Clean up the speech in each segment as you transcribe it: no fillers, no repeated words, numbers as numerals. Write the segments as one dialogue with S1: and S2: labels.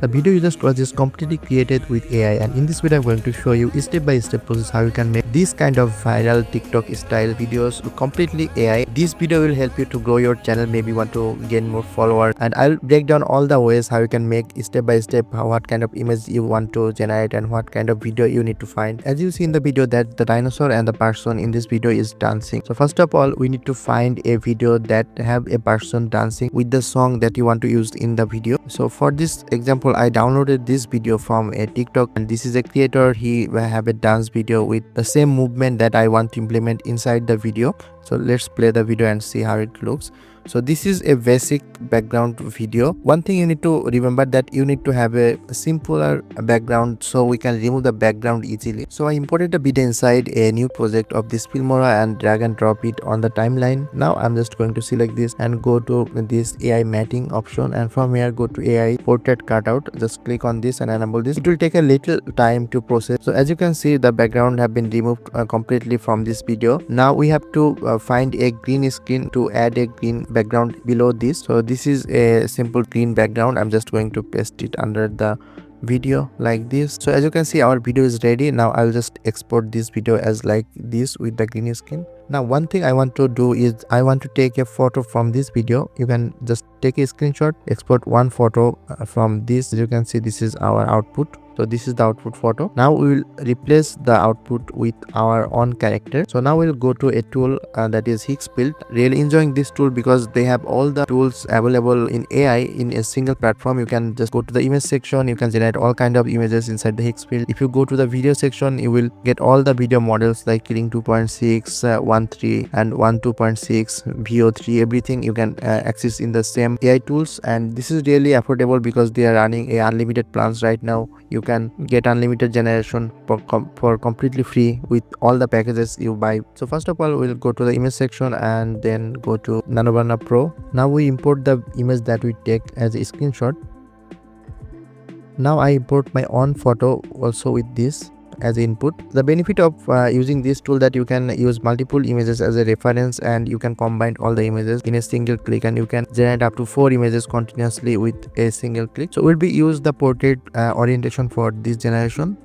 S1: The video you just watched is completely created with AI, and in this video I'm going to show you step-by-step process how you can make this kind of viral TikTok style videos completely AI. This video will help you to grow your channel, maybe want to gain more followers, and I'll break down all the ways how you can make step-by-step what kind of image you want to generate and what kind of video you need to find. As you see in the video that the dinosaur and the person in this video is dancing. So first of all we need to find a video that have a person dancing with the song that you want to use in the video. So for this example I downloaded this video from a TikTok, and this is a creator. He have a dance video with the same movement that I want to implement inside the video. So let's play the video and see how it looks. So this is a basic background video. One thing you need to remember that you need to have a simpler background so we can remove the background easily. So I imported the video inside a new project of this Filmora and drag and drop it on the timeline. Now I'm just going to select this and go to this AI matting option, and from here go to AI portrait cutout. Just click on this and enable this. It will take a little time to process. So as you can see the background have been removed completely from this video. Now we have to find a green screen to add a green background below this. So this is a simple green background. I'm just going to paste it under the video like this. So as you can see our video is ready. Now I'll just export this video as like this with the green screen. Now one thing I want to do is I want to take a photo from this video. You can just take a screenshot, export one photo from this. As you can see this is our output. So this is the output photo. Now we will replace the output with our own character. So now we'll go to a tool that is Higgsfield. Really enjoying this tool because they have all the tools available in AI in a single platform. You can just go to the image section. You can generate all kind of images inside the Higgsfield. If you go to the video section, you will get all the video models like Killing 2.6, 1.3 and 1.2.6, VO3, everything you can access in the same AI tools. And this is really affordable because they are running a unlimited plans right now. You can get unlimited generation for completely free with all the packages you buy. So first of all we'll go to the image section and then go to Nano Pro. Now we import the image that we take as a screenshot. Now I import my own photo also with this as input. The benefit of using this tool that you can use multiple images as a reference, and you can combine all the images in a single click, and you can generate up to 4 images continuously with a single click. So we'll be use the portrait orientation for this generation,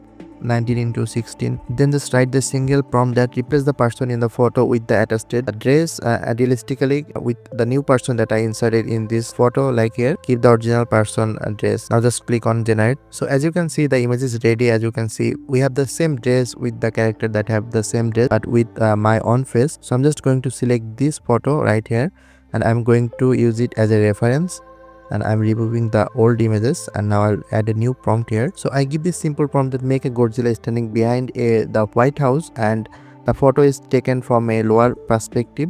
S1: 19:16. Then just write the single prompt that replace the person in the photo with the attached dress realistically with the new person that I inserted in this photo. Like here, keep the original person dress. Now just click on generate. So as you can see the image is ready. As you can see we have the same dress with the character that have the same dress but with my own face. So I'm just going to select this photo right here, and I'm going to use it as a reference, and I'm removing the old images, and now I'll add a new prompt here. So I give this simple prompt that make a Godzilla standing behind the White House, and the photo is taken from a lower perspective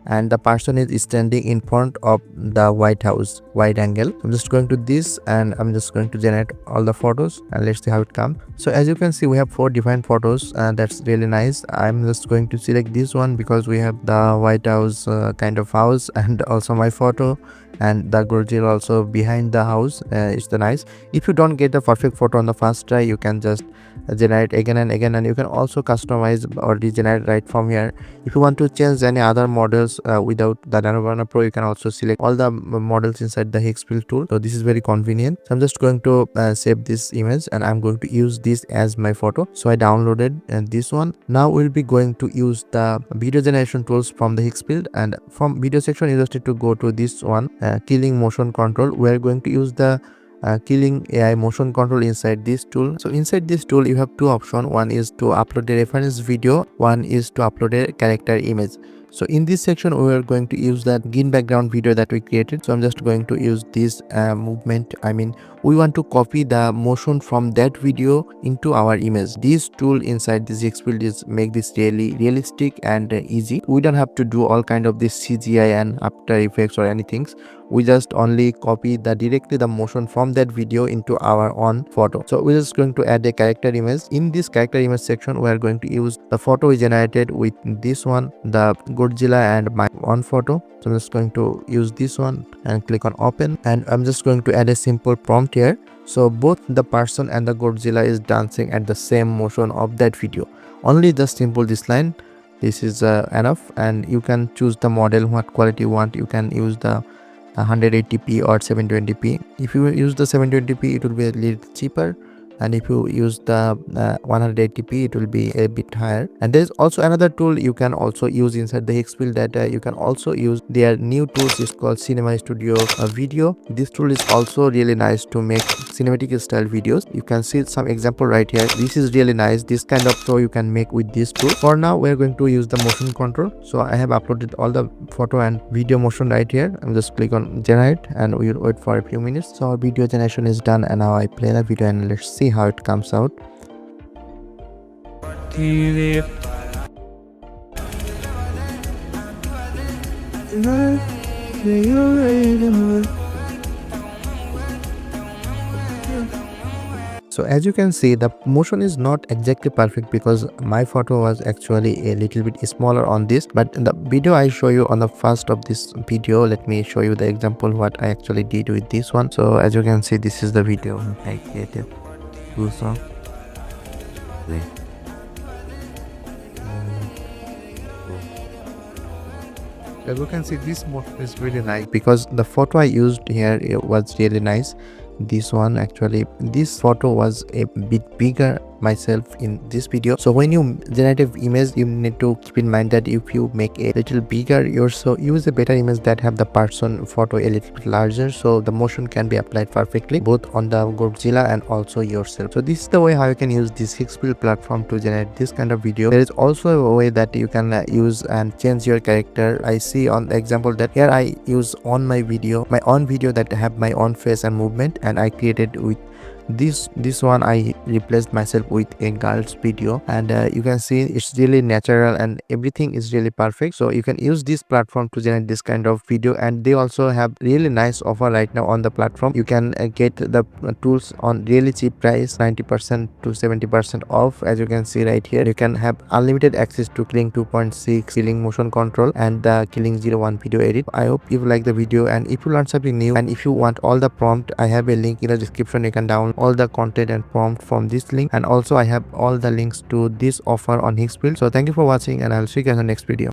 S1: and the person is standing in front of the White House, wide angle. I'm just going to this and I'm just going to generate all the photos, and let's see how it comes. So as you can see we have 4 different photos, and that's really nice. I'm just going to select this one because we have the White House kind of house, and also my photo and the Godzilla also behind the house. It's the nice. If you don't get the perfect photo on the first try, you can just generate again and again, and you can also customize or regenerate right from here. If you want to change any other models without the Nano Pro, you can also select all the models inside the Higgsfield tool. So this is very convenient. So I'm just going to save this image, and I'm going to use this as my photo. So I downloaded this one. Now we'll be going to use the video generation tools from the Higgsfield, and from video section you just need to go to this one, Killing Motion Control. We're going to use the Killing AI motion control inside this tool. So inside this tool you have 2 options. One is to upload a reference video, one is to upload a character image. So in this section we are going to use that green background video that we created. So I'm just going to use this movement. I mean we want to copy the motion from that video into our image. This tool inside this Higgsfield is make this really realistic and easy. We don't have to do all kind of this CGI and After Effects or anything. We just only copy directly the motion from that video into our own photo. So we're just going to add a character image. In this character image section we are going to use the photo we generated with this one, the Godzilla and my own photo. So I'm just going to use this one and click on open, and I'm just going to add a simple prompt here. So both the person and the Godzilla is dancing at the same motion of that video. Only just simple this line. This is enough, and you can choose the model, what quality you want. You can use the 180p or 720p. If you use the 720p, it will be a little cheaper, and if you use the 180p, it will be a bit higher. And there's also another tool you can also use inside the Higgsfield that you can also use. Their new tools is called Cinema Studio Video. This tool is also really nice to make cinematic style videos. You can see some example right here. This is really nice. This kind of show you can make with this tool. For now, we're going to use the motion control. So I have uploaded all the photo and video motion right here. I'm just click on generate, and we'll wait for a few minutes. So our video generation is done, and now I play the video and let's see how it comes out. So as you can see, the motion is not exactly perfect because my photo was actually a little bit smaller on this, but in the video I show you on the first of this video, let me show you the example what I actually did with this one. So as you can see, this is the video I created. As you can see, this motion is really nice because the photo I used here, it was really nice. This one, actually this photo was a bit bigger myself in this video. So when you generate an image, you need to keep in mind that if you make a little bigger, you also use a better image that have the person photo a little bit larger, so the motion can be applied perfectly both on the Godzilla and also yourself. So this is the way how you can use this Higgsfield platform to generate this kind of video. There is also a way that you can use and change your character. I see on the example that here I use on my own video that have my own face and movement, and I created with this one. I replaced myself with a girl's video, and you can see it's really natural and everything is really perfect. So you can use this platform to generate this kind of video, and they also have really nice offer right now on the platform. You can get the tools on really cheap price, 90% to 70% off. As you can see right here, you can have unlimited access to Killing 2.6, Killing motion control, and the Killing 01 video edit. I hope you like the video, and if you learned something new, and if you want all the prompt, I have a link in the description. You can download all the content and prompt from this link, and also I have all the links to this offer on Higgsfield. So thank you for watching, and I'll see you guys in the next video.